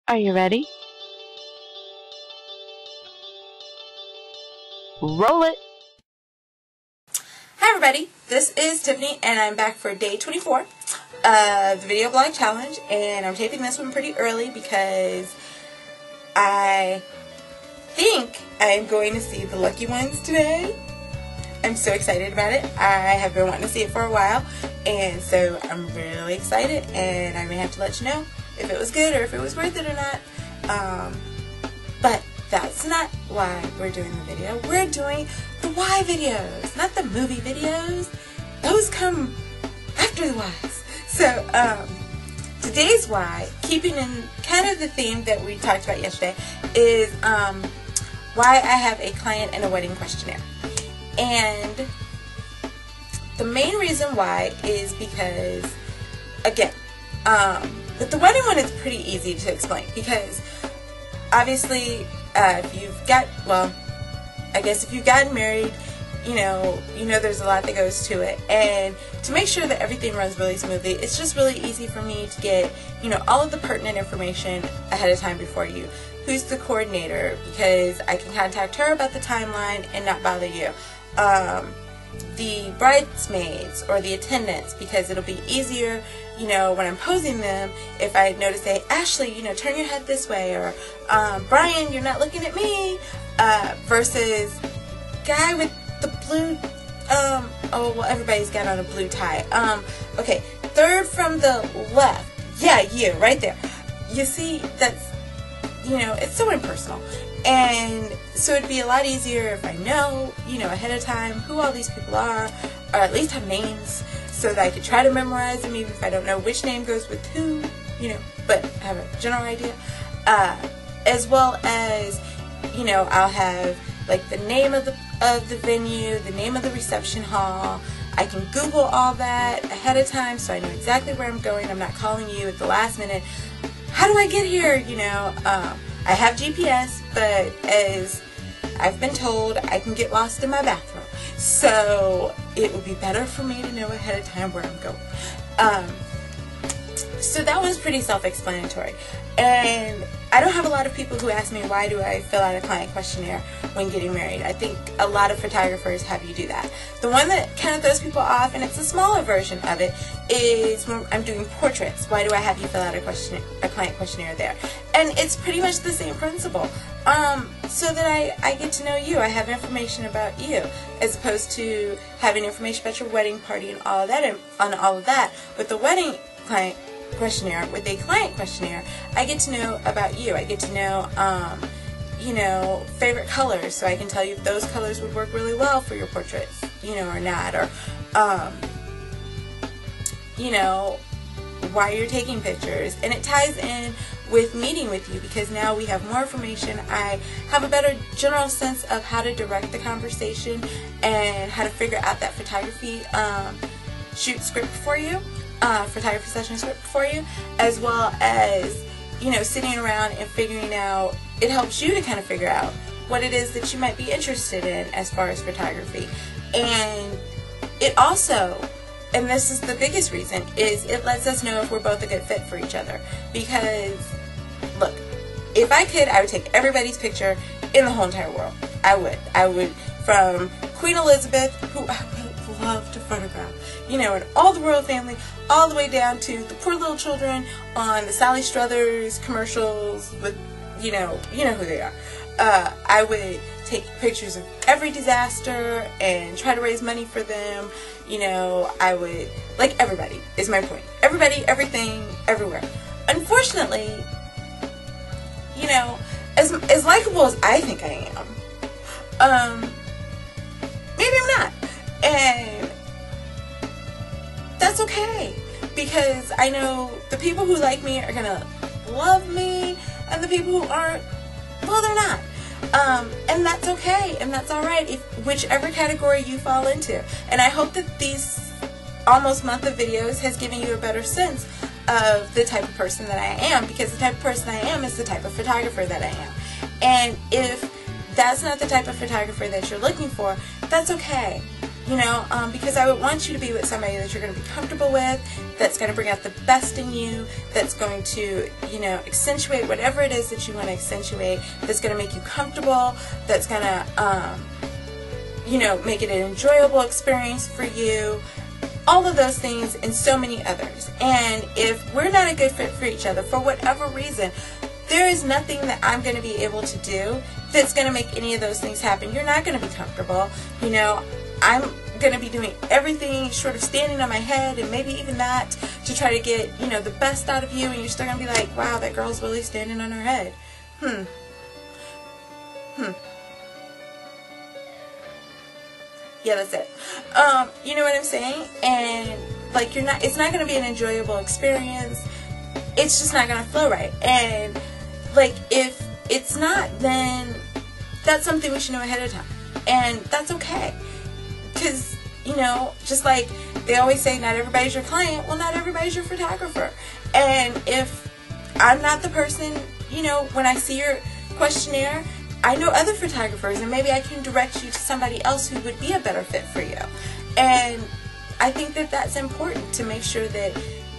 Are you ready? Roll it! Hi everybody, this is Tiffany and I'm back for day 24 of the video blog challenge, and I'm taping this one pretty early because I think I'm going to see the lucky ones today. I'm so excited about it. I have been wanting to see it for a while, and so I'm really excited, and I may have to let you know if it was good or if it was worth it or not. But that's not why we're doing the video. We're doing the why videos, not the movie videos. Those come after the whys. So today's why, keeping in kind of the theme that we talked about yesterday, is why I have a client and a wedding questionnaire. And the main reason why is because, again, with the wedding one, it's pretty easy to explain because obviously if you've got, well, I guess if you've gotten married, you know there's a lot that goes to it, and to make sure that everything runs really smoothly, it's just really easy for me to get, all of the pertinent information ahead of time before you. Who's the coordinator, because I can contact her about the timeline and not bother you. The bridesmaids or the attendants, because it'll be easier, when I'm posing them, if I notice, say, Ashley, turn your head this way, or Brian, you're not looking at me, versus guy with the blue, oh, well, everybody's got on a blue tie. Okay, third from the left. Yeah, you, right there. You see, that's, it's so impersonal. And so it'd be a lot easier if I know, ahead of time who all these people are, or at least have names, so that I could try to memorize them, even if I don't know which name goes with who, but have a general idea. As well as, I'll have like the name of the venue, the name of the reception hall. I can Google all that ahead of time, so I know exactly where I'm going. I'm not calling you at the last minute. How do I get here? I have GPS, but as I've been told, I can get lost in my bathroom. So it would be better for me to know ahead of time where I'm going. So that was pretty self-explanatory. And I don't have a lot of people who ask me, why do I fill out a client questionnaire when getting married? I think a lot of photographers have you do that. The one that kind of throws people off, and it's a smaller version of it, is when I'm doing portraits. Why do I have you fill out a client questionnaire there? And it's pretty much the same principle. So that I get to know you. I have information about you, as opposed to having information about your wedding party and all of that. And on all of that, with the wedding client questionnaire, with a client questionnaire, I get to know about you. I get to know, favorite colors, so I can tell you if those colors would work really well for your portraits, or not, or, why you're taking pictures. And it ties in with meeting with you, because now we have more information. I have a better general sense of how to direct the conversation and how to figure out that photography shoot script for you, photography session script for you, as well as, sitting around and figuring out, it helps you to kind of figure out what it is that you might be interested in as far as photography. And it also, and this is the biggest reason, is it lets us know if we're both a good fit for each other. Because, look, if I could, I would take everybody's picture in the whole entire world. I would, from Queen Elizabeth, who I would love to photograph, and all the royal family, all the way down to the poor little children on the Sally Struthers commercials with, you know who they are. I would take pictures of every disaster and try to raise money for them. I would, like, everybody is my point. Everybody, everything, everywhere. Unfortunately, as likable as I think I am, maybe I'm not. And that's okay, because I know the people who like me are gonna love me, and the people who aren't, well, they're not. And that's okay, and that's alright, whichever category you fall into. And I hope that these almost month of videos has given you a better sense of the type of person that I am, because the type of person I am is the type of photographer that I am. And if that's not the type of photographer that you're looking for, that's okay. because I would want you to be with somebody that you're going to be comfortable with, that's going to bring out the best in you, that's going to, accentuate whatever it is that you want to accentuate, that's going to make you comfortable, that's going to, make it an enjoyable experience for you, all of those things and so many others. And if we're not a good fit for each other for whatever reason, there is nothing that I'm going to be able to do that's going to make any of those things happen. You're not going to be comfortable. I'm going to be doing everything short of standing on my head and maybe even that to try to get, the best out of you, and you're still going to be like, wow, that girl's really standing on her head. Yeah, that's it. You know what I'm saying? And it's not going to be an enjoyable experience. It's just not going to flow right. And if it's not, then that's something we should know ahead of time. And that's okay. Because, just like they always say, not everybody's your client. Well, not everybody's your photographer. And if I'm not the person, when I see your questionnaire, I know other photographers, and maybe I can direct you to somebody else who would be a better fit for you. And I think that that's important to make sure that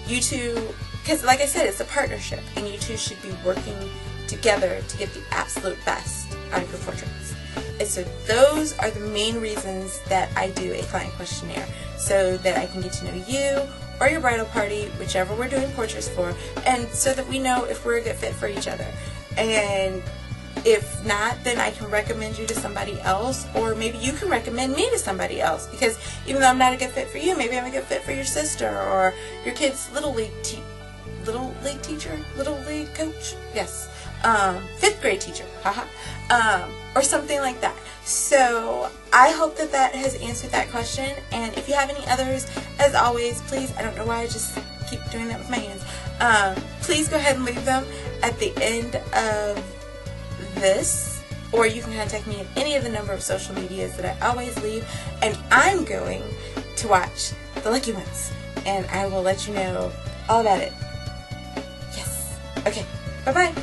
you two, because like I said, it's a partnership, and you two should be working together to get the absolute best out of your portraits. And so those are the main reasons that I do a client questionnaire, so that I can get to know you or your bridal party, whichever we're doing portraits for, and so that we know if we're a good fit for each other. And if not, then I can recommend you to somebody else, or maybe you can recommend me to somebody else, because even though I'm not a good fit for you, maybe I'm a good fit for your sister or your kid's little league teacher, little league coach, yes, 5th grade teacher, or something like that. So I hope that that has answered that question, and if you have any others, as always, please, I don't know why I just keep doing that with my hands, please go ahead and leave them at the end of this, or you can contact me at any of the number of social medias that I always leave, and I'm going to watch the lucky ones, and I will let you know all about it. Yes. Okay. Bye-bye.